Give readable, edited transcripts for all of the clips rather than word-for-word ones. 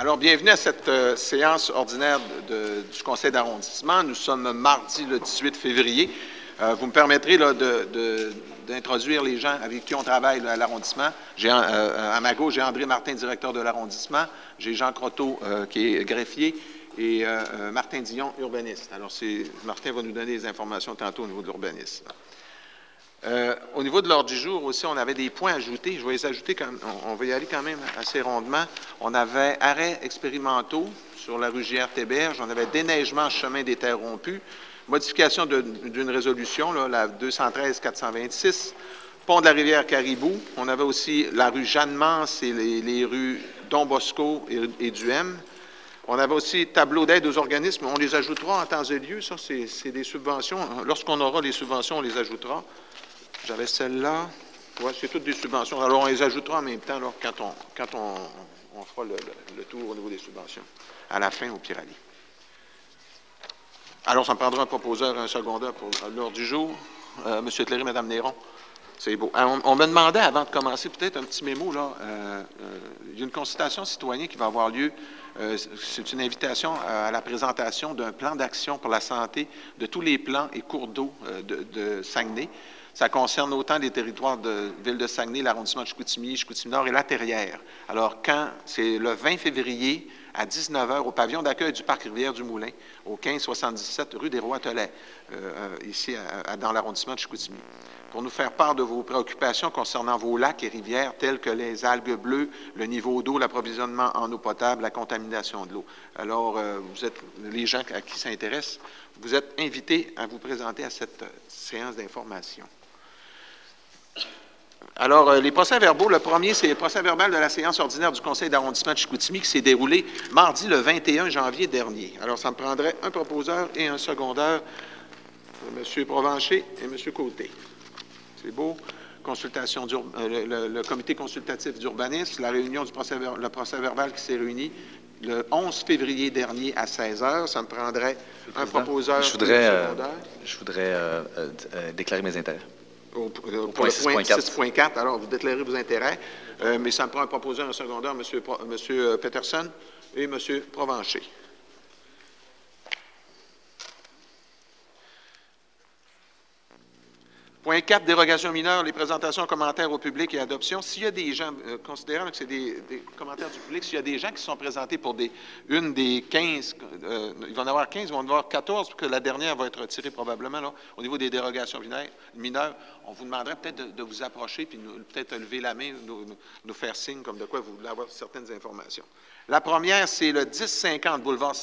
Alors, bienvenue à cette séance ordinaire du Conseil d'arrondissement. Nous sommes mardi le 18 février. Vous me permettrez d'introduire les gens avec qui on travaille là, à l'arrondissement. À ma gauche, j'ai André Martin, directeur de l'arrondissement. J'ai Jean Croteau, qui est greffier, et Martin Dion, urbaniste. Alors, Martin va nous donner des informations tantôt au niveau de l'urbanisme. Au niveau de l'ordre du jour aussi, on avait des points ajoutés. Je vais les ajouter, on va y aller quand même assez rondement. On avait arrêts expérimentaux sur la rue JR-Théberge. On avait déneigement chemin des terres rompues. Modification d'une résolution, là, la 213-426. Pont de la rivière Caribou. On avait aussi la rue Jeanne-Mance et les rues Don Bosco et Duhem. On avait aussi tableau d'aide aux organismes. On les ajoutera en temps et lieu. Ça, c'est des subventions. Lorsqu'on aura les subventions, on les ajoutera. J'avais celle-là. Oui, c'est toutes des subventions. Alors, on les ajoutera en même temps là, quand on fera le tour au niveau des subventions. À la fin, au Pirali. Alors, ça me prendra un proposeur et un secondeur pour l'ordre du jour. M. Tléry, Mme Néron. C'est beau. On me demandait, avant de commencer, peut-être un petit mémo, là. Il y a une consultation citoyenne qui va avoir lieu. C'est une invitation à la présentation d'un plan d'action pour la santé de tous les plans et cours d'eau de Saguenay. Ça concerne autant les territoires de Ville de Saguenay, l'arrondissement de Chicoutimi, Chicoutimi-Nord et la Terrière. Alors, c'est le 20 février à 19h au pavillon d'accueil du Parc Rivière-du-Moulin, au 1577 rue des Rois-Tolets, ici dans l'arrondissement de Chicoutimi, pour nous faire part de vos préoccupations concernant vos lacs et rivières tels que les algues bleues, le niveau d'eau, l'approvisionnement en eau potable, la contamination de l'eau. Alors, vous êtes les gens à qui ça intéresse, vous êtes invités à vous présenter à cette séance d'information. Alors, les procès-verbaux, le premier, c'est le procès-verbal de la séance ordinaire du Conseil d'arrondissement de Chicoutimi qui s'est déroulé mardi le 21 janvier dernier. Alors, ça me prendrait un proposeur et un secondeur, M. Provencher et M. Côté. C'est beau. Consultation le comité consultatif d'urbanisme, la réunion du procès-verbal qui s'est réuni le 11 février dernier à 16h. Ça me prendrait un proposeur et un secondeur. Je voudrais déclarer mes intérêts. Pour le point 6.4, alors vous déclarez vos intérêts, mais ça me prend un proposeur, un secondeur, M. Peterson et M. Provencher. Point 4, dérogation mineure, les présentations, commentaires au public et adoption. S'il y a des gens, considérant que c'est des commentaires du public, s'il y a des gens qui sont présentés pour une des 15, il va en avoir 15, il va en avoir 14, parce que la dernière va être retirée probablement, là, au niveau des dérogations mineures, on vous demanderait peut-être de vous approcher, puis peut-être lever la main, nous faire signe comme de quoi vous voulez avoir certaines informations. La première, c'est le 1050 boulevard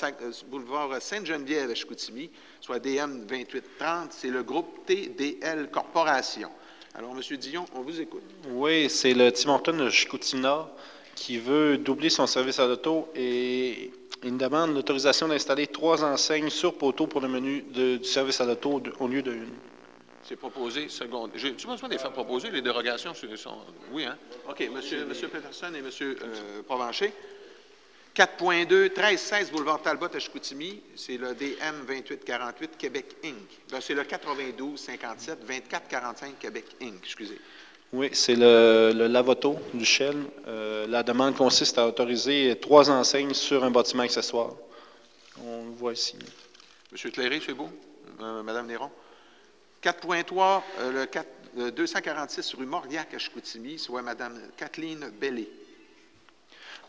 Sainte-Geneviève à Chicoutimi, soit DM 2830. C'est le groupe TDL Corporation. Alors, M. Dion, on vous écoute. Oui, c'est le Tim Hortons de Chicoutimi-Nord qui veut doubler son service à l'auto et il demande l'autorisation d'installer 3 enseignes sur poteau pour le menu du service à l'auto au lieu de une. C'est proposé, seconde. J'ai-tu besoin de les faire proposer? Les dérogations sont... Oui, hein? OK, M. Peterson et M. Provencher. 4.2, 1316 boulevard Talbot à Chicoutimi, c'est le DM 2848 Québec Inc. Ben, c'est le 9257 2445 Québec Inc. Excusez. Oui, c'est le Lavoto du Shell. La demande consiste à autoriser 3 enseignes sur un bâtiment accessoire. On le voit ici. M. Tléry, c'est beau? Mme Néron. 4.3, le 246 rue Mauriac à Chicoutimi, soit Mme Kathleen Bellé.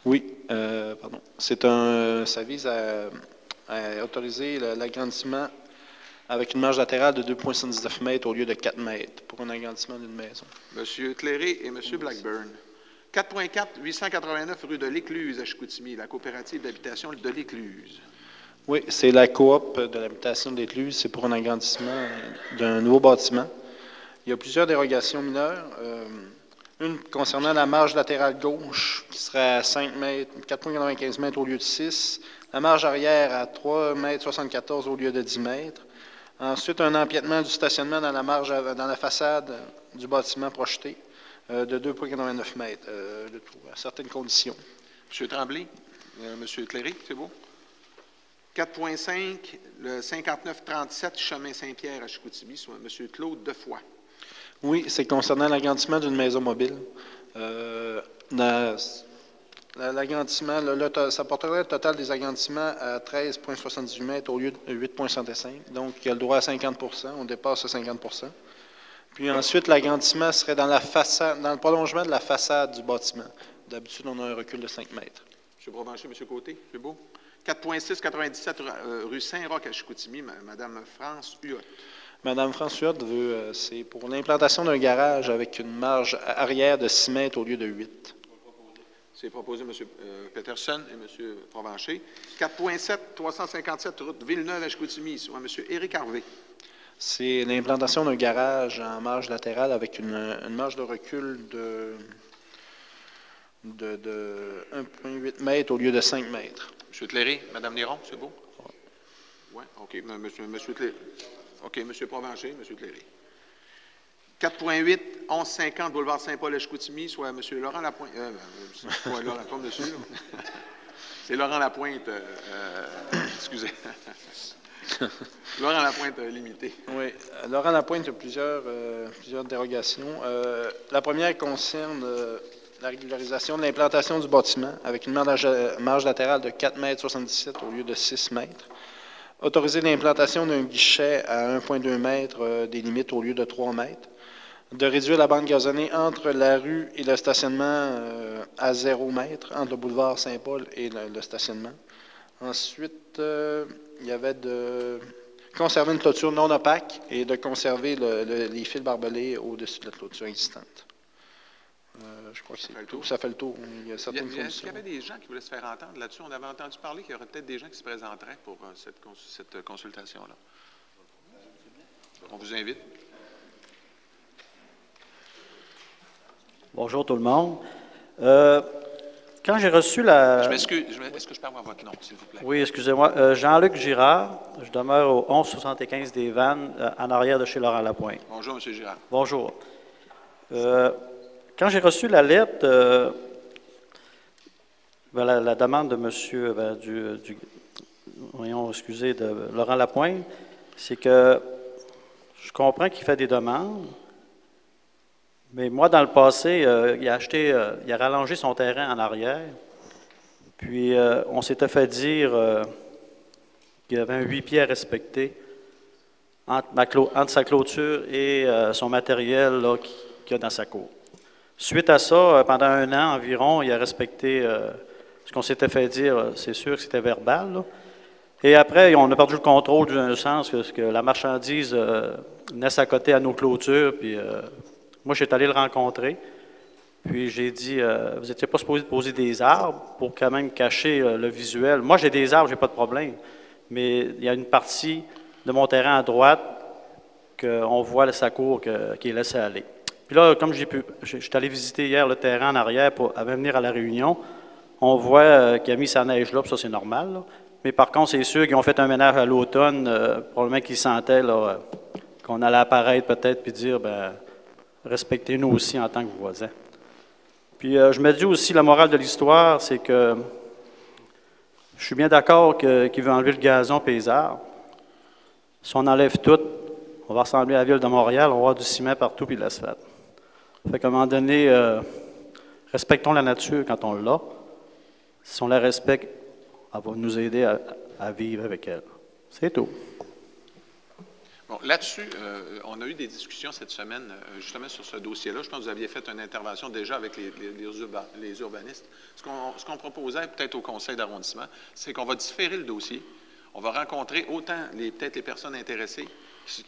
Oui, pardon. Ça vise à autoriser l'agrandissement avec une marge latérale de 2,79 mètres au lieu de 4 mètres pour un agrandissement d'une maison. M. Tléry et M. Blackburn. 4.4, 889 rue de l'Écluse à Chicoutimi, la coopérative d'habitation de l'Écluse. Oui, c'est la coop de l'habitation de l'Écluse. C'est pour un agrandissement d'un nouveau bâtiment. Il y a plusieurs dérogations mineures. Une concernant la marge latérale gauche, qui serait à 5 mètres, 4,95 mètres au lieu de 6. La marge arrière à 3,74 mètres au lieu de 10 mètres. Ensuite, un empiètement du stationnement dans la façade du bâtiment projeté de 2,89 mètres de tout, à certaines conditions. M. Tremblay, M. Tléry, c'est beau? 4.5, le 5937 chemin Saint-Pierre à Chicoutimi, soit M. Claude Defoy. Oui, c'est concernant l'agrandissement d'une maison mobile. L'agrandissement, ça porterait le total des agrandissements à 13,78 mètres au lieu de 8,65. Donc, il y a le droit à 50 on dépasse à 50 Puis ensuite, l'agrandissement serait dans la façade, dans le prolongement de la façade du bâtiment. D'habitude, on a un recul de 5 mètres. M. Provencher, M. Côté, c'est beau. 4,697 rue Saint-Roch à Chicoutimi, Mme France Huot. Mme France Huot veut, c'est pour l'implantation d'un garage avec une marge arrière de 6 mètres au lieu de 8. C'est proposé M. Peterson et M. Provencher. 4,7 357 route Villeneuve à Chicoutimi, soit M. Éric Harvey. C'est l'implantation d'un garage en marge latérale avec une marge de recul de 1,8 mètres au lieu de 5 mètres. M. Tléry, Mme Néron, c'est beau? Oui, OK. M. Tléry. OK, M. Provencher, M. Tléry. 4,8 1150 boulevard Saint-Paul à Chicoutimi, soit M. Laurent Lapointe. Pas Laurent, pas monsieur. C'est Laurent Lapointe. Excusez. Laurent Lapointe limité. Oui, Laurent Lapointe a plusieurs dérogations. La première concerne la régularisation de l'implantation du bâtiment avec une marge latérale de 4,77 m au lieu de 6 mètres. Autoriser l'implantation d'un guichet à 1,2 mètre des limites au lieu de 3 mètres. De réduire la bande gazonnée entre la rue et le stationnement à 0 mètre, entre le boulevard Saint-Paul et le stationnement. Ensuite, il y avait de conserver une clôture non opaque et de conserver les fils barbelés au-dessus de la clôture existante. Je crois que c'est tout. Ça fait le tour. Il y a certaines conditions. Est-ce qu'il y avait des gens qui voulaient se faire entendre là-dessus? On avait entendu parler qu'il y aurait peut-être des gens qui se présenteraient pour cette consultation-là. On vous invite. Bonjour tout le monde. Quand j'ai reçu la... Je m'excuse. Est-ce que je peux avoir votre nom, s'il vous plaît? Oui, excusez-moi. Jean-Luc Girard. Je demeure au 1175 des Vannes, en arrière de chez Laurent Lapointe. Bonjour, M. Girard. Bonjour. Quand j'ai reçu la lettre, la demande de monsieur, de Laurent Lapointe, c'est que je comprends qu'il fait des demandes, mais moi, dans le passé, il a rallongé son terrain en arrière, puis on s'était fait dire qu'il y avait un 8 pieds à respecter entre sa clôture et son matériel qu'il y a dans sa cour. Suite à ça, pendant 1 an environ, il a respecté ce qu'on s'était fait dire, c'est sûr que c'était verbal, là. Et après, on a perdu le contrôle d'un sens que la marchandise naisse à côté à nos clôtures, puis moi, je suis allé le rencontrer, puis j'ai dit, vous n'étiez pas supposé poser des arbres pour quand même cacher le visuel. Moi, j'ai des arbres, j'ai pas de problème, mais il y a une partie de mon terrain à droite qu'on voit sa cour qui est laissée aller. Puis là, comme je suis allé visiter hier le terrain en arrière avant de venir à la réunion, on voit qu'il a mis sa neige là, puis ça c'est normal, là. Mais par contre, c'est sûr qu'ils ont fait un ménage à l'automne, probablement qu'ils sentaient qu'on allait apparaître peut-être puis dire, respectez-nous aussi en tant que voisins. Puis je me dis aussi, la morale de l'histoire, c'est que je suis bien d'accord qu'il veut enlever le gazon et les arbres. Si on enlève tout, on va ressembler à la ville de Montréal, on va avoir du ciment partout puis de l'asphalte. Fait qu'à un moment donné, respectons la nature quand on l'a. Si on la respecte, elle va nous aider à vivre avec elle. C'est tout. Bon, là-dessus, on a eu des discussions cette semaine, justement sur ce dossier-là. Je pense que vous aviez fait une intervention déjà avec les urbanistes. Ce qu'on proposait peut-être au conseil d'arrondissement, c'est qu'on va différer le dossier. On va rencontrer autant peut-être les personnes intéressées,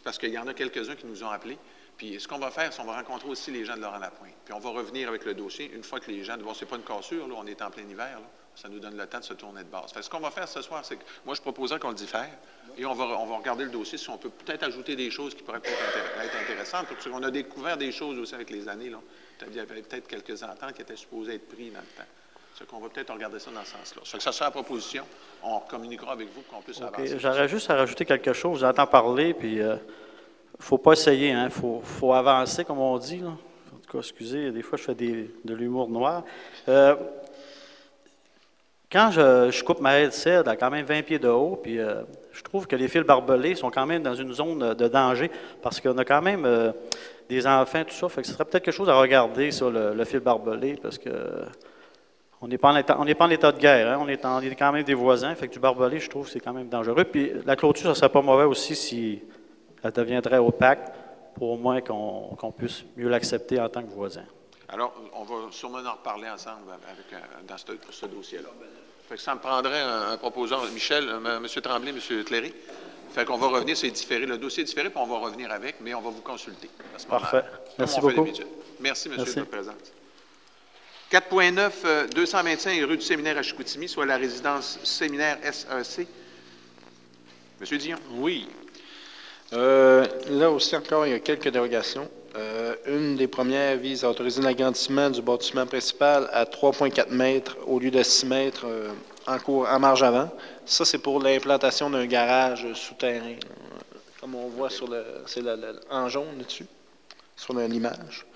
parce qu'il y en a quelques-uns qui nous ont appelés. Puis ce qu'on va faire, c'est qu'on va rencontrer aussi les gens de Laurent Lapointe. Puis on va revenir avec le dossier une fois que les gens... Bon, c'est pas une cassure, là, on est en plein hiver, là. Ça nous donne le temps de se tourner de base. Fait que ce qu'on va faire ce soir, c'est que moi, je proposais qu'on le diffère et on va regarder le dossier si on peut peut-être ajouter des choses qui pourraient peut-être être intéressantes. Parce qu'on a découvert des choses aussi avec les années, là. Il y avait peut-être quelques ententes qui étaient supposées être prises dans le temps. C'est qu'on va peut-être regarder ça dans ce sens-là. Ça que ça sera la proposition, on communiquera avec vous pour qu'on puisse avancer. J'aurais juste à rajouter quelque chose. J'entends parler, puis il ne faut pas essayer, hein. Faut avancer, comme on dit, là. En tout cas, excusez, des fois, je fais de l'humour noir. Quand je coupe ma haie de cèdre à quand même 20 pieds de haut, puis je trouve que les fils barbelés sont quand même dans une zone de danger, parce qu'on a quand même des enfants, tout ça. Fait que ce serait peut-être quelque chose à regarder sur le fil barbelé, parce que on n'est pas en état de guerre, hein, on est quand même des voisins, fait que du barbelé, je trouve, c'est quand même dangereux. Puis la clôture, ça ne serait pas mauvais aussi si elle deviendrait opaque, pour au moins qu'on puisse mieux l'accepter en tant que voisin. Alors, on va sûrement en reparler ensemble dans ce dossier-là. Fait que ça me prendrait un proposant, Michel, M. Tremblay, M. Cléry. Fait qu'on va revenir, c'est différé, le dossier est différé, puis on va revenir avec, mais on va vous consulter. Parfait. Merci beaucoup. Merci, M. de votre présence. 4.9, 225 rue du Séminaire à Chicoutimi, soit la résidence Séminaire SEC. M. Dion. Oui. Là aussi, encore, il y a quelques dérogations. Une des premières vise à autoriser l'agrandissement du bâtiment principal à 3,4 mètres au lieu de 6 mètres en marge avant. Ça, c'est pour l'implantation d'un garage souterrain, comme on voit en jaune dessus, sur l'image.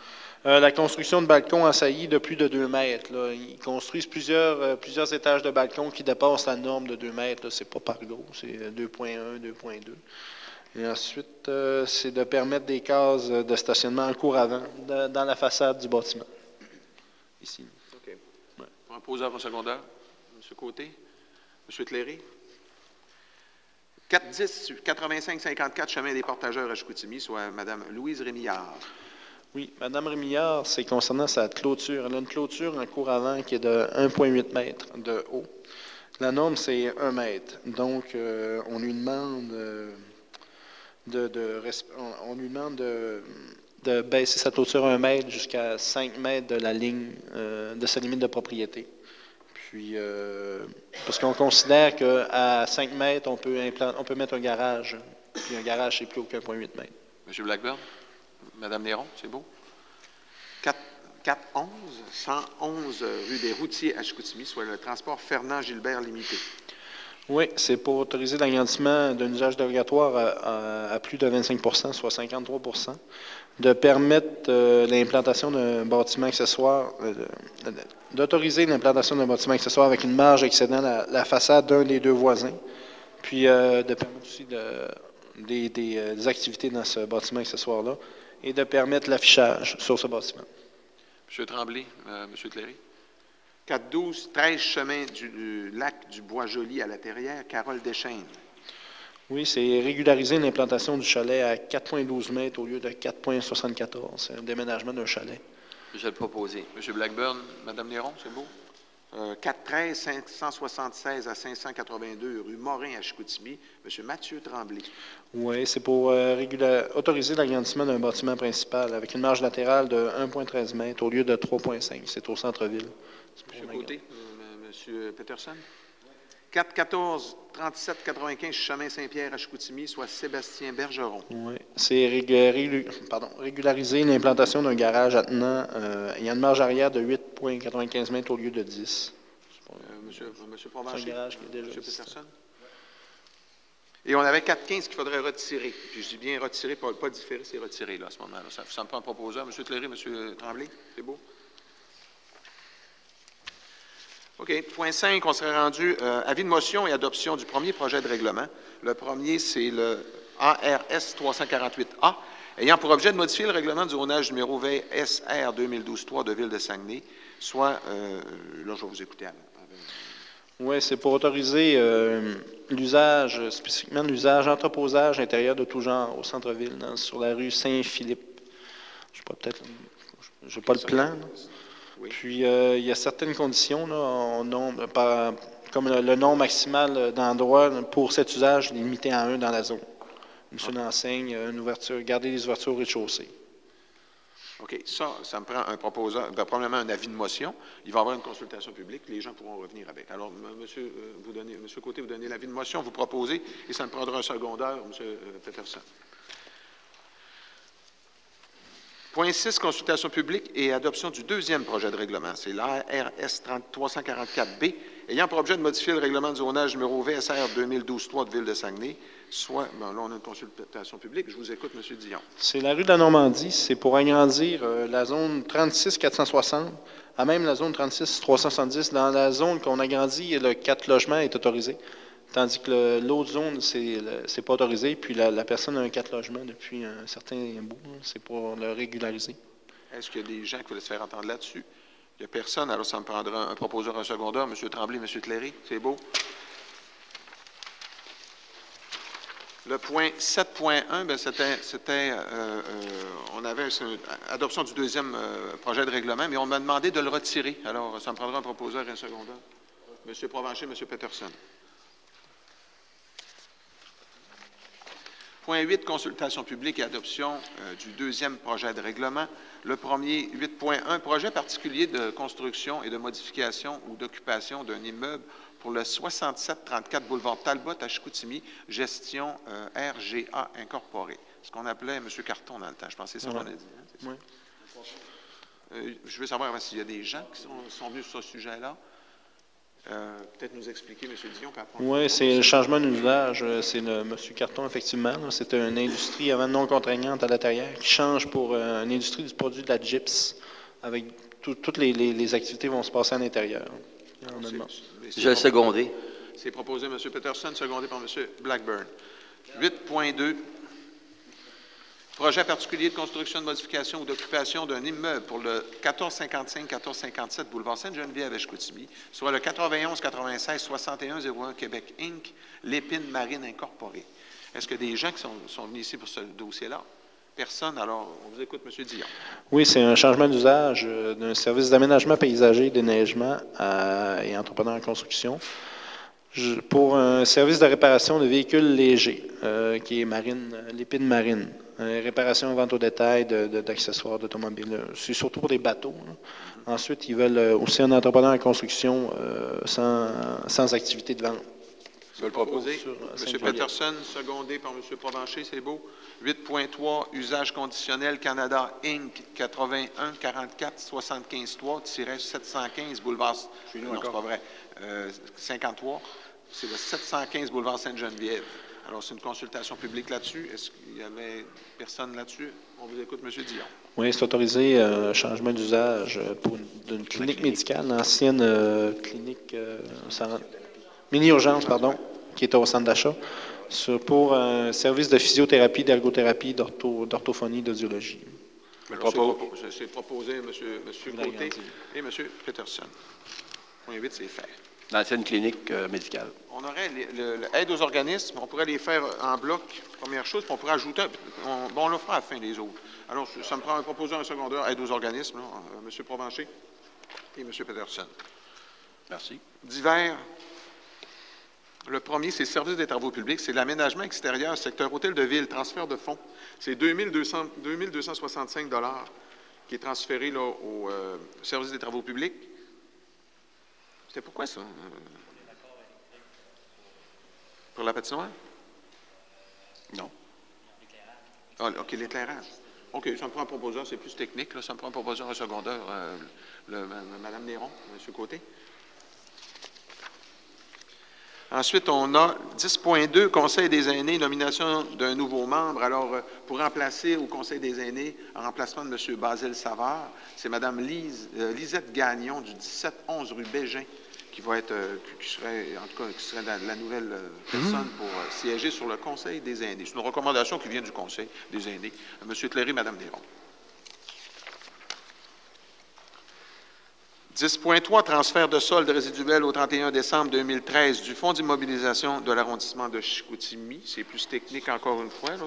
La construction de balcons en saillie de plus de 2 mètres. Là. Ils construisent plusieurs étages de balcons qui dépassent la norme de 2 mètres. Ce n'est pas par gros, c'est 2,1, 2,2. Et ensuite, c'est de permettre des cases de stationnement en cour avant dans la façade du bâtiment. Ici. OK. Ouais. Proposeur en secondaire, M. Côté. M. Cléry. 410 85-54 chemin des Portageurs à Chicoutimi, soit Mme Louise Rémillard. Oui, Mme Rémillard, c'est concernant sa clôture. Elle a une clôture en cour avant qui est de 1,8 mètres de haut. La norme, c'est 1 mètre. Donc, on lui demande... on lui demande de baisser sa clôture 1 mètre jusqu'à 5 mètres de la ligne de sa limite de propriété. Puis, parce qu'on considère qu'à 5 mètres, on peut mettre un garage. Puis un garage, c'est plus qu'un 1,8 mètres. M. Blackburn, Mme Néron, c'est beau. 111 rue des Routiers à Chicoutimi, soit le transport Fernand-Gilbert limité. Oui, c'est pour autoriser l'agrandissement d'un usage dérogatoire à plus de 25 soit 53 de permettre l'implantation d'un bâtiment accessoire, d'autoriser l'implantation d'un bâtiment accessoire avec une marge excédant la façade d'un des deux voisins, puis de permettre aussi des activités dans ce bâtiment accessoire-là et de permettre l'affichage sur ce bâtiment. M. Tremblay, M. Cléry. 412, 13 chemin du lac du Bois-Joli à la Terrière, Carole Deschênes. Oui, c'est régulariser l'implantation du chalet à 4,12 mètres au lieu de 4,74. C'est un déménagement d'un chalet. Je vais le proposer. M. Blackburn, Mme Néron, c'est beau. 413, 576 à 582 rue Morin à Chicoutimi, M. Mathieu Tremblay. Oui, c'est pour autoriser l'agrandissement d'un bâtiment principal avec une marge latérale de 1,13 mètres au lieu de 3,5. C'est au centre-ville. M. Côté, M. Peterson. 414, 37, 95 chemin Saint-Pierre à Chicoutimi, soit Sébastien Bergeron. Oui, c'est régulariser l'implantation d'un garage attenant ayant une marge arrière de 8,95 mètres au lieu de 10. Monsieur Provencher. C'est un garage qui est déjà M. Peterson. Et on avait 415 qu'il faudrait retirer. Puis je dis bien retirer, pas différer, c'est retirer là, à ce moment-là. Ça me prend un proposeur. M. Cléry, M. Tremblay, c'est beau? OK. Point 5, on serait rendu avis de motion et adoption du premier projet de règlement. Le premier, c'est le ARS 348A, ayant pour objet de modifier le règlement du zonage numéro VSR 2012-3 de Ville de Saguenay, soit, là, je vais vous écouter. Oui, c'est pour autoriser l'usage, spécifiquement l'usage entreposage intérieur de tout genre au centre-ville, sur la rue Saint-Philippe. Je n'ai pas le plan. Là. Oui. Puis, il y a certaines conditions, là, comme le nombre maximal d'endroits pour cet usage limité à 1 dans la zone. Une seule enseigne, une ouverture, garder les ouvertures au rez-de-chaussée. OK. Ça me prend un proposeur, probablement un avis de motion. Il va y avoir une consultation publique. Les gens pourront revenir avec. Alors, monsieur Côté, vous donnez l'avis de motion, vous proposez, et ça me prendra un secondaire, M. Peterson. Point 6, consultation publique et adoption du deuxième projet de règlement. C'est l'ARS 344B, ayant pour objet de modifier le règlement de zonage numéro VSR 2012-3 de Ville de Saguenay, soit, là, on a une consultation publique. Je vous écoute, M. Dion. C'est la rue de la Normandie. C'est pour agrandir la zone 36-460 à même la zone 36-370. Dans la zone qu'on agrandit, le 4 logements est autorisé. Tandis que l'autre zone, c'est pas autorisé, puis la personne a un 4 logements depuis un certain bout. C'est pour le régulariser. Est-ce qu'il y a des gens qui veulent se faire entendre là-dessus? Il n'y a personne, alors ça me prendra un proposeur, un secondeur. M. Tremblay, M. Cléry, c'est beau. Le point 7.1, bien, on avait adoption du deuxième projet de règlement, mais on m'a demandé de le retirer. Alors, ça me prendra un proposeur et un secondeur. M. Provencher, M. Peterson. Point 8, consultation publique et adoption du deuxième projet de règlement. Le premier, 8.1, projet particulier de construction et de modification ou d'occupation d'un immeuble pour le 6734 boulevard Talbot à Chicoutimi, gestion RGA incorporée. Ce qu'on appelait M. Carton dans le temps. Je pense que c'est ça qu'on a dit. Hein, oui. Je veux savoir s'il y a des gens qui sont venus sur ce sujet-là. Peut-être nous expliquer, M. Dion. Oui, c'est le changement d'usage. C'est M. Carton, effectivement. C'est une industrie avant non contraignante à l'intérieur qui change pour une industrie du produit de la gyps. Avec toutes les activités vont se passer à l'intérieur. Je vais seconder. C'est proposé M. Peterson, secondé par M. Blackburn. 8.2. Projet particulier de construction, de modification ou d'occupation d'un immeuble pour le 1455-1457 boulevard Sainte-Geneviève à Chicoutimi, soit le 91-96-6101 Québec Inc., l'Épine Marine Incorporée. Est-ce qu'il y a des gens qui sont venus ici pour ce dossier-là? Personne. Alors, on vous écoute, M. Dion. Oui, c'est un changement d'usage d'un service d'aménagement paysager, déneigement et entrepreneur en construction pour un service de réparation de véhicules légers, qui est l'Épine Marine. Réparation, vente au détail d'accessoires d'automobiles. C'est surtout pour des bateaux. Hein. Ensuite, ils veulent aussi un entrepreneur en construction sans activité de vente. Je vais le proposer. M. Peterson, secondé par M. Provencher, c'est beau. 8.3, usage conditionnel Canada Inc. 81 44 75 3-715 boulevard. Non, c'est pas vrai. 53. C'est le 715 boulevard Sainte-Geneviève. Alors, c'est une consultation publique là-dessus. Est-ce qu'il y avait personne là-dessus? On vous écoute, M. Dion. Oui, c'est autorisé changement d'usage d'une clinique médicale, l'ancienne clinique mini-urgence, pardon, qui est au centre d'achat, pour un service de physiothérapie, d'ergothérapie, d'orthophonie, d'audiologie. C'est proposé M. Côté et M. Peterson. Point 8, c'est fait. L'ancienne clinique médicale. On aurait l'aide aux organismes, on pourrait les faire en bloc, première chose, puis on pourrait ajouter, on le fera à la fin des autres. Alors, ça me prend un proposeur, un secondeur, aide aux organismes, M. Provencher et M. Peterson. Merci. Divers. Le premier, c'est le service des travaux publics, c'est l'aménagement extérieur, secteur hôtel de ville, transfert de fonds. C'est 2265 $ qui est transféré là, au service des travaux publics. C'était pourquoi ça? Pour la patinoire? Non. Ah, OK, l'éclairage. OK, ça me prend un proposeur, c'est plus technique. Là, ça me prend un proposeur, un secondeur. Mme Néron, M. Côté. Ensuite, on a 10.2, Conseil des aînés, nomination d'un nouveau membre. Alors, pour remplacer au Conseil des aînés, en remplacement de M. Basile Savard, c'est Mme Lisette Gagnon du 1711 rue Bégin qui serait la nouvelle personne pour siéger sur le Conseil des aînés. C'est une recommandation qui vient du Conseil des aînés. M. Cléry, Mme Néron. 10.3, transfert de solde résiduel au 31 décembre 2013 du Fonds d'immobilisation de l'arrondissement de Chicoutimi. C'est plus technique encore une fois. Là,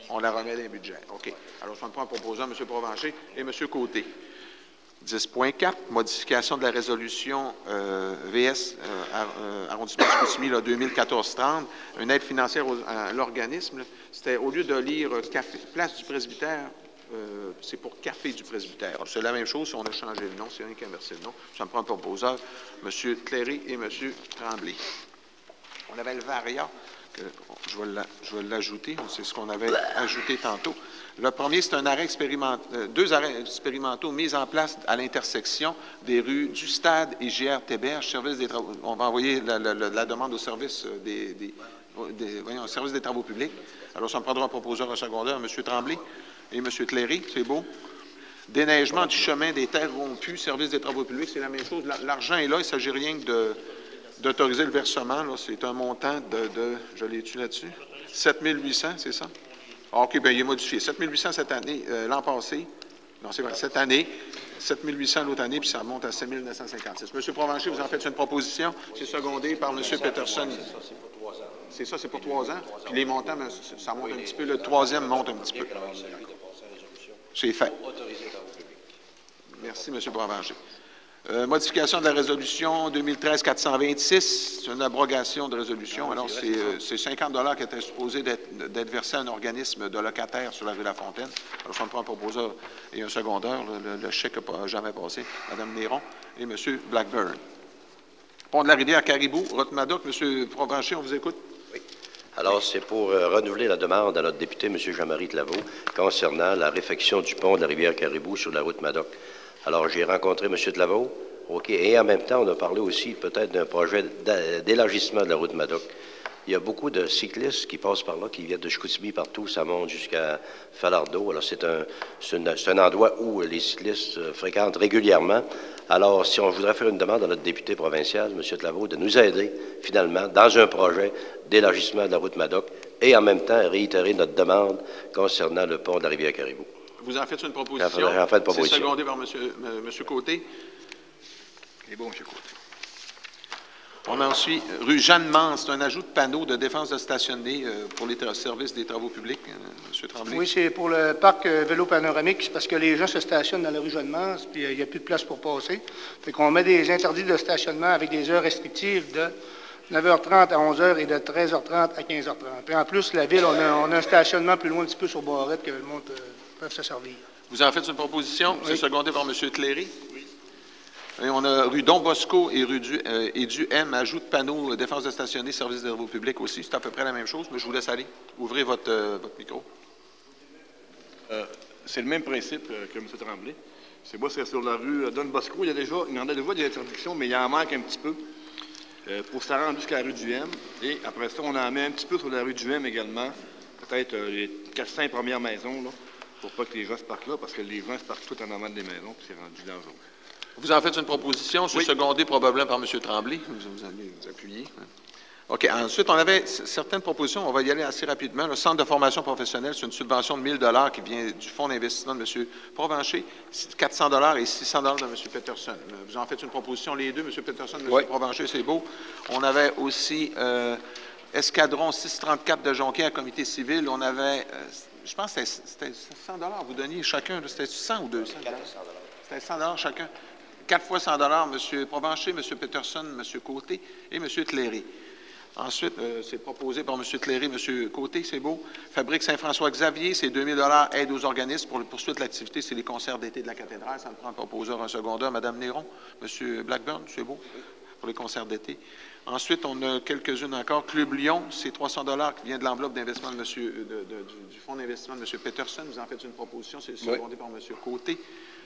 on la remet dans les budgets. OK. Alors, je vais prendre un proposant, M. Provencher et M. Côté. 10.4, modification de la résolution VS arrondissement de Chicoutimi 2014-30, une aide financière à l'organisme. C'était au lieu de lire place du presbytère, c'est pour Café du presbytère. C'est la même chose si on a changé le nom, c'est rien qu'inversé le nom. Ça me prend un proposeur, M. Cléry et M. Tremblay. On avait le VARIA, je vais l'ajouter, c'est ce qu'on avait ajouté tantôt. Le premier, c'est un arrêt deux arrêts expérimentaux mis en place à l'intersection des rues du Stade et J.R. Théberge, service des travaux. On va envoyer la demande au service service des travaux publics. Alors, ça me prendra un proposeur, un secondeur, M. Tremblay et M. Cléry, c'est beau. Déneigement du chemin des terres rompues, service des travaux publics, c'est la même chose. L'argent est là, il ne s'agit rien que d'autoriser le versement. C'est un montant je l'ai-tu là-dessus? 7 800, c'est ça? OK, bien, il est modifié. 7 800 cette année, l'an passé. Non, c'est vrai. Cette année, 7 800 l'autre année, puis ça remonte à 7 956. M. Provencher, vous en faites une proposition. C'est secondé par M. Peterson. C'est ça, c'est pour 3 ans. Puis les montants, ben, ça monte un petit peu. Le troisième monte un petit peu. C'est fait. Merci, M. Provencher. Modification de la résolution 2013-426, c'est une abrogation de résolution. Alors, c'est 50 $ qui étaient supposés d'être versés à un organisme de locataires sur la rue La Fontaine. Alors, je prends un proposeur et un secondeur. Le chèque n'a jamais passé. Mme Néron et M. Blackburn. Pont de la rivière Caribou, Roth-Madoc. M. Provencher, on vous écoute. Oui. Alors, c'est pour renouveler la demande à notre député, M. Jean-Marie Tlaveau, concernant la réfection du pont de la rivière Caribou sur la route Madoc. Alors, j'ai rencontré M. Tlaveau, OK, et en même temps, on a parlé aussi peut-être d'un projet d'élargissement de la route Madoc. Il y a beaucoup de cyclistes qui passent par là, qui viennent de Chicoutimi partout, ça monte jusqu'à Falardeau. Alors, c'est un endroit où les cyclistes fréquentent régulièrement. Alors, si on voudrait faire une demande à notre député provincial, M. Tlaveau, de nous aider, finalement, dans un projet d'élargissement de la route Madoc, et en même temps, réitérer notre demande concernant le pont de la rivière Caribou. Vous en faites une proposition. J'en fais une proposition. C'est secondé par M. Côté. C'est bon, M. Côté. On a ensuite rue Jeanne-Mance, c'est un ajout de panneaux de défense de stationner pour les services des travaux publics. M. Tremblay. Oui, c'est pour le parc vélo panoramique, c'est parce que les gens se stationnent dans la rue Jeanne-Mance, puis il n'y a plus de place pour passer. Fait qu'on met des interdits de stationnement avec des heures restrictives de 9h30 à 11h et de 13h30 à 15h30. Puis en plus, la ville, on a un stationnement plus loin un petit peu sur Barrette que le monde peut se servir. Vous en faites une proposition? Oui. C'est secondé par M. Tléry. Oui. Et on a rue Don Bosco et rue du M, ajout de panneaux, défense de stationner, service de travaux publics aussi. C'est à peu près la même chose, mais je vous laisse aller. Ouvrez votre micro. C'est le même principe que M. Tremblay. C'est sur la rue Don Bosco. Il y en a déjà des interdictions, mais il en manque un petit peu pour se rendre jusqu'à la rue du M. Et après ça, on en met un petit peu sur la rue du M également. Peut-être les 400 premières maisons, là, pour pas que les gens se parquent là, parce que les gens se parquent tout en avant des maisons, puis c'est rendu dangereux. Vous en faites une proposition, c'est secondé probablement par M. Tremblay. Vous allez vous appuyer. OK. Ensuite, on avait certaines propositions. On va y aller assez rapidement. Le Centre de formation professionnelle, c'est une subvention de 1 000 $ qui vient du fonds d'investissement de M. Provencher, 400 $ et 600 $ de M. Peterson. Vous en faites une proposition, les deux, M. Peterson, M. Provencher, c'est beau. On avait aussi Escadron 634 de Jonquière à comité civil. On avait, je pense que c'était 100 $ vous donniez chacun. C'était 100 ou 200 $? C'était 100 $ chacun. 4 fois 100 $ M. Provencher, M. Peterson, M. Côté et M. Tléry. Ensuite, c'est proposé par M. Tléry, M. Côté, c'est beau. Fabrique Saint-François-Xavier, c'est 2 000 $ aide aux organismes pour poursuite de l'activité, c'est les concerts d'été de la cathédrale. Ça me prend un proposeur, un secondeur. Mme Néron, M. Blackburn, c'est beau, pour les concerts d'été. Ensuite, on a quelques-unes encore. Club Lyon, c'est 300 $ qui vient de l'enveloppe d'investissement de du fonds d'investissement de M. Peterson. Vous en faites une proposition, c'est secondé par M. Côté.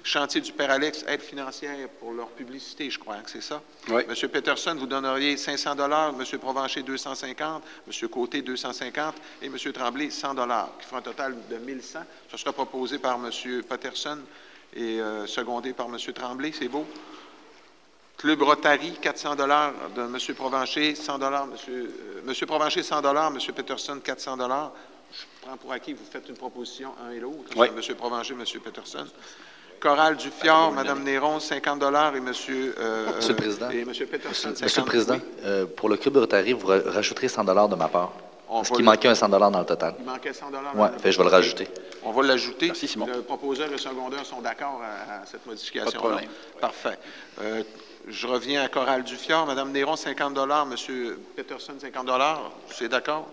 Chantier du Père Alex, aide financière pour leur publicité, je crois que c'est ça. Oui. M. Peterson, vous donneriez 500 $, M. Provencher 250, M. Côté 250 et M. Tremblay 100 $, qui fera un total de 1 100. Ce sera proposé par M. Peterson et secondé par M. Tremblay, c'est beau. Club Rotary, 400 $ de M. Provencher, 100 $, M. Provencher 100 $, M. Peterson 400 $. Je prends pour acquis, vous faites une proposition, un et l'autre, oui. M. Provencher, M. Peterson. Chorale du Fjord, Mme Néron, 50 $ et Monsieur le Président. Et M. Peterson, Monsieur le Président, pour le Club Rotary, vous rajouterez 100 $ de ma part. Parce qu'il manquait un 100 $, dans le total. Il manquait 100 $. Oui, je vais le rajouter. On va l'ajouter. Merci, Simon. Le proposeur et le secondeur sont d'accord à cette modification. Pas de problème. Parfait. Je reviens à Chorale du Fjord. Mme Néron, 50 $. M. Peterson, 50 $. C'est d'accord?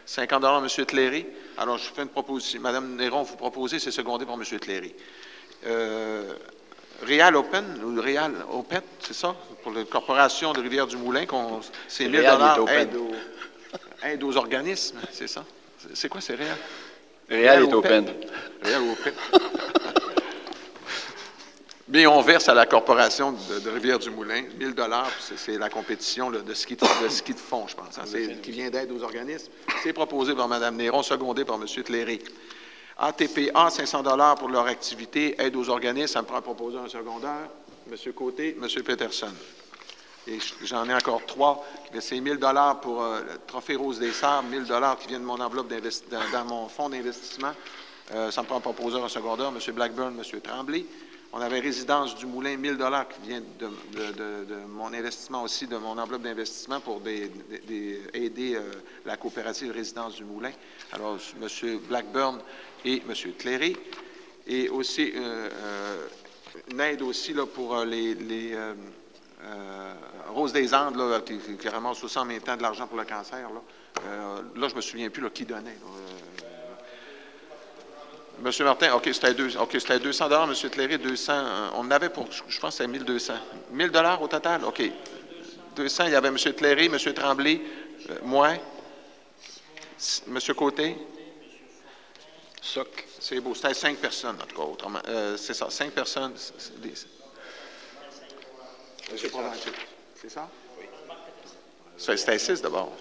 50 $ M. Tléry. Alors, je fais une proposition. Mme Néron, vous proposez, c'est secondé par M. Tléry. Real Open, ou Real Opet, c'est ça? Pour la Corporation de Rivière-du-Moulin, c'est 1 000 $ aide aux organismes, c'est ça? C'est quoi, c'est Real? Real est open. Real Opet. Mais on verse à la Corporation de Rivière-du-Moulin 1 000 $, c'est la compétition là, de ski de fond, je pense, qui vient d'aide aux organismes. C'est proposé par Mme Néron, secondé par M. Tléry. ATPA, 500 $ pour leur activité, aide aux organismes, ça me prend à proposer un secondeur. M. Côté, M. Peterson. Et j'en ai encore 3. C'est 1 000 $ pour le Trophée Rose des Sables, 1 000 $ qui viennent de mon enveloppe dans mon fonds d'investissement. Ça me prend un proposeur, un secondeur, M. Blackburn, M. Tremblay. On avait résidence du Moulin, 1 000 qui vient de mon investissement aussi, de mon enveloppe d'investissement pour aider la coopérative résidence du Moulin. Alors, M. Blackburn et M. Cléry. Et aussi une aide aussi là, pour les Rose des Andes, là, qui ramasse aussi en même temps de l'argent pour le cancer. Là, je ne me souviens plus là, qui donnait. Monsieur Martin, OK, c'était 200 $. Monsieur Cléry, 200. On en avait pour, je pense que c'était 1 200. 1 000 $ au total? OK. 200, il y avait M. Cléry, M. Tremblay, moi, M. Côté. Soc. C'est beau. C'était 5 personnes, en tout cas, autrement. C'est ça, 5 personnes. M. Provencher. C'est ça? Oui. C'était 6 d'abord.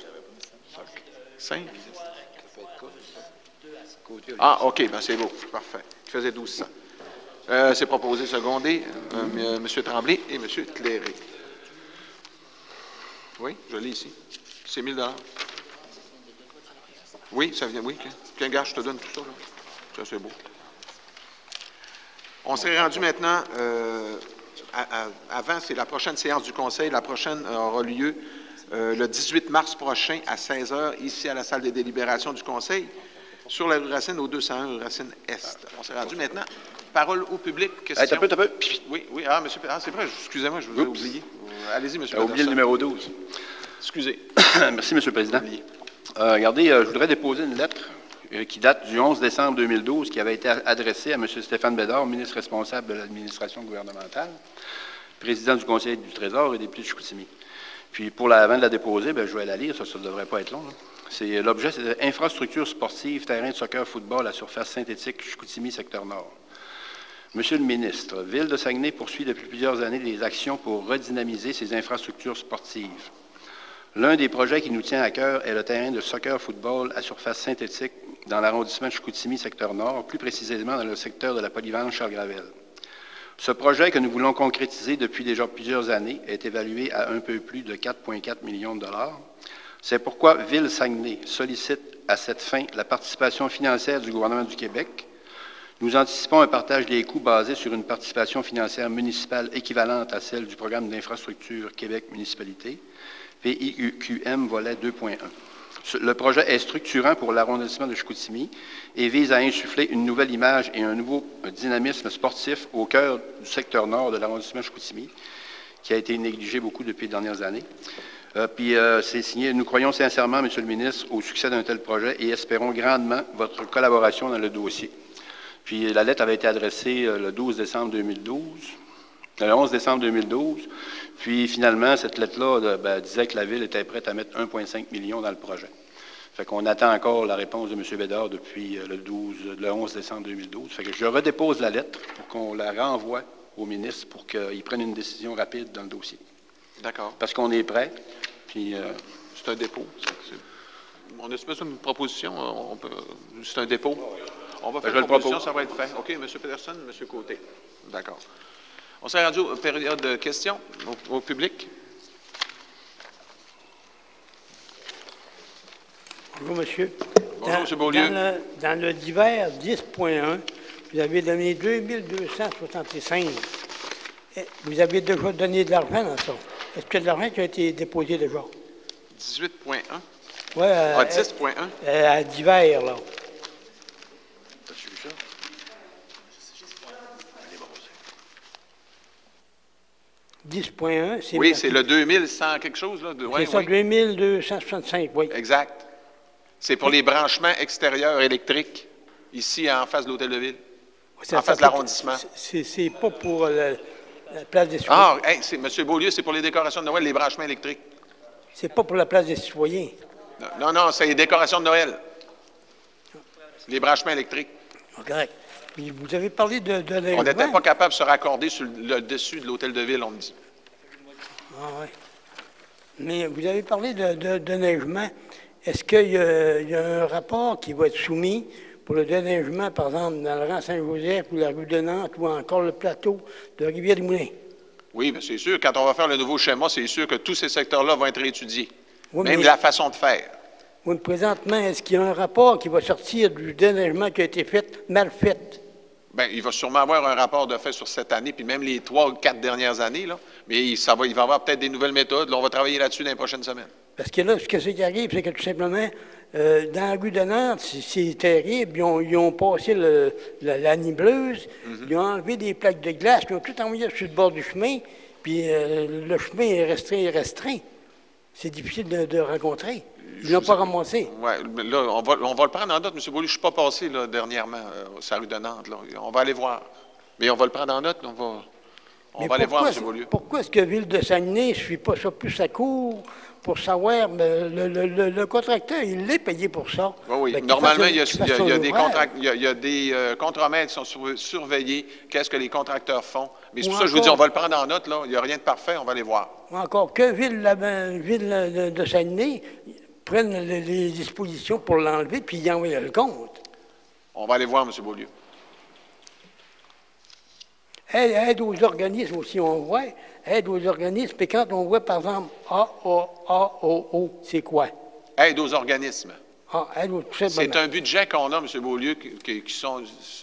5? Ah, OK, ben c'est beau. Parfait. Il faisait 1200. C'est proposé secondé, M. Tremblay et M. Cléry. Oui, je l'ai ici. C'est 1 000 $. Oui, ça vient, oui. Tiens, gars, je te donne tout ça, là. Ça, c'est beau. On s'est rendu maintenant, avant, c'est la prochaine séance du Conseil. La prochaine aura lieu le 18 mars prochain à 16 h, ici à la salle des délibérations du Conseil, sur la rue Racine, au 201, rue Racine Est. On s'est rendu maintenant. Parole au public. Question. Hey, t'as peu. Oui. Ah, monsieur. Ah, c'est vrai. Excusez-moi, je vous ai oublié. Allez-y, monsieur. J'ai oublié le numéro 12. Excusez. Merci, monsieur le président. Regardez, je voudrais déposer une lettre qui date du 11 décembre 2012, qui avait été adressée à M. Stéphane Bédard, ministre responsable de l'administration gouvernementale, président du Conseil du Trésor et député de Chicoutimi. Puis, avant de la déposer, je vais la lire, ça ne devrait pas être long. L'objet, c'est infrastructure sportive, terrain de soccer, football à surface synthétique, Chicoutimi, secteur nord. Monsieur le ministre, Ville de Saguenay poursuit depuis plusieurs années des actions pour redynamiser ses infrastructures sportives. L'un des projets qui nous tient à cœur est le terrain de soccer-football à surface synthétique dans l'arrondissement de Chicoutimi, secteur nord, plus précisément dans le secteur de la polyvalence Charles-Gravel. Ce projet que nous voulons concrétiser depuis déjà plusieurs années est évalué à un peu plus de 4,4 millions de $. C'est pourquoi Ville Saguenay sollicite à cette fin la participation financière du gouvernement du Québec. Nous anticipons un partage des coûts basé sur une participation financière municipale équivalente à celle du programme d'infrastructure Québec Municipalité, PIQM volet 2.1. Le projet est structurant pour l'arrondissement de Chicoutimi et vise à insuffler une nouvelle image et un nouveau dynamisme sportif au cœur du secteur nord de l'arrondissement de Chicoutimi, qui a été négligé beaucoup depuis les dernières années. C'est signé. Nous croyons sincèrement, Monsieur le ministre, au succès d'un tel projet et espérons grandement votre collaboration dans le dossier. Puis la lettre avait été adressée le 11 décembre 2012. Puis finalement, cette lettre-là disait que la Ville était prête à mettre 1,5 million dans le projet. Fait qu'on attend encore la réponse de M. Bédard depuis le 11 décembre 2012. Fait que je redépose la lettre pour qu'on la renvoie au ministre pour qu'il prenne une décision rapide dans le dossier. D'accord. Parce qu'on est prêt. Puis c'est un dépôt. On a besoin d'une proposition. C'est un dépôt. On va faire une proposition, ça va être fait. OK, M. Peterson, M. Côté. D'accord. On s'est rendu aux périodes de questions au public. Bonjour, monsieur. Bonjour, M. Beaulieu. Dans le divers 10.1, vous avez donné 2265. Vous avez déjà donné de l'argent dans ça. Est-ce qu'il y a de l'argent qui a été déposé déjà? 18.1? Oui. 10.1? À divers, là. T'as-tu vu ça? 10.1, c'est... Oui, c'est le 2100 quelque chose, là. C'est ça, 2265, oui. Exact. C'est pour les branchements extérieurs électriques, ici, en face de l'Hôtel de Ville, en face de l'arrondissement. C'est pas pour la place des citoyens. Ah, hey, M. Beaulieu, c'est pour les décorations de Noël, les branchements électriques. C'est pas pour la place des citoyens. Non, c'est les décorations de Noël. Les branchements électriques. Correct. Puis vous avez parlé de on n'était pas capable de se raccorder sur le dessus de l'Hôtel de Ville, on me dit. Ah oui. Mais vous avez parlé de déneigement. Est-ce qu'il y a un rapport qui va être soumis pour le déneigement, par exemple, dans le rang Saint-Joseph ou la rue de Nantes ou encore le plateau de Rivière-des-Moulins? Oui, bien c'est sûr. Quand on va faire le nouveau schéma, c'est sûr que tous ces secteurs-là vont être étudiés. Oui, même la façon de faire. Oui, présentement, est-ce qu'il y a un rapport qui va sortir du déneigement qui a été fait, mal fait? Bien, il va sûrement avoir un rapport de fait sur cette année, puis même les 3 ou 4 dernières années, là. Mais il va y avoir peut-être des nouvelles méthodes. Là, on va travailler là-dessus dans les prochaines semaines. Parce que là, ce qui arrive, c'est que tout simplement, dans la rue de Nantes, c'est terrible. Ils ont passé la nibleuse, ils ont enlevé des plaques de glace, ils ont tout envoyé sur le bord du chemin, puis le chemin est restreint. C'est difficile de rencontrer. Ils ne l'ont pas ramassé. Oui, là, on va le prendre en note, M. Beaulieu. Je ne suis pas passé là, dernièrement sur la rue de Nantes. Là. On va aller voir. Mais on va le prendre en note. On va aller voir, M. Beaulieu. Pourquoi est-ce que Ville de Saguenay ne suit pas ça plus à court pour savoir, le contracteur, il l'est payé pour ça. Oui, oui. Normalement, il y a des contremaîtres qui sont surveillés. Qu'est-ce que les contracteurs font? Mais c'est pour ça que je vous dis, on va le prendre en note. Là. Il n'y a rien de parfait, on va aller voir. Encore que Ville de Saguenay prenne les dispositions pour l'enlever puis y envoyer le compte. On va aller voir, M. Beaulieu. Aide aux organismes aussi, on voit. Aide aux organismes. Et quand on voit, par exemple, AAO, c'est quoi? Aide aux organismes. C'est un budget qu'on a, M. Beaulieu,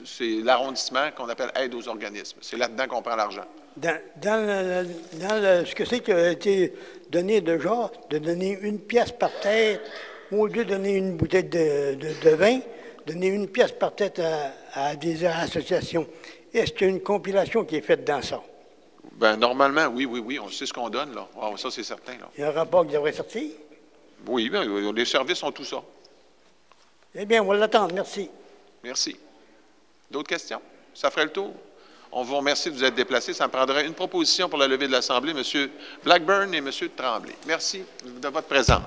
c'est l'arrondissement qu'on appelle aide aux organismes. C'est là-dedans qu'on prend l'argent. Ce que c'est qui a été donné déjà, de donner 1 pièce par tête, au lieu de donner une bouteille de vin, donner 1 pièce par tête à des associations. Est-ce qu'il y a une compilation qui est faite dans ça? Bien, normalement, oui. On sait ce qu'on donne, là. Oh, ça, c'est certain, là. Il y a un rapport qui devrait sortir? Oui, bien, les services ont tout ça. Eh bien, on va l'attendre. Merci. Merci. D'autres questions? Ça ferait le tour. On vous remercie de vous être déplacés. Ça me prendrait une proposition pour la levée de l'Assemblée, M. Blackburn et M. Tremblay. Merci de votre présence.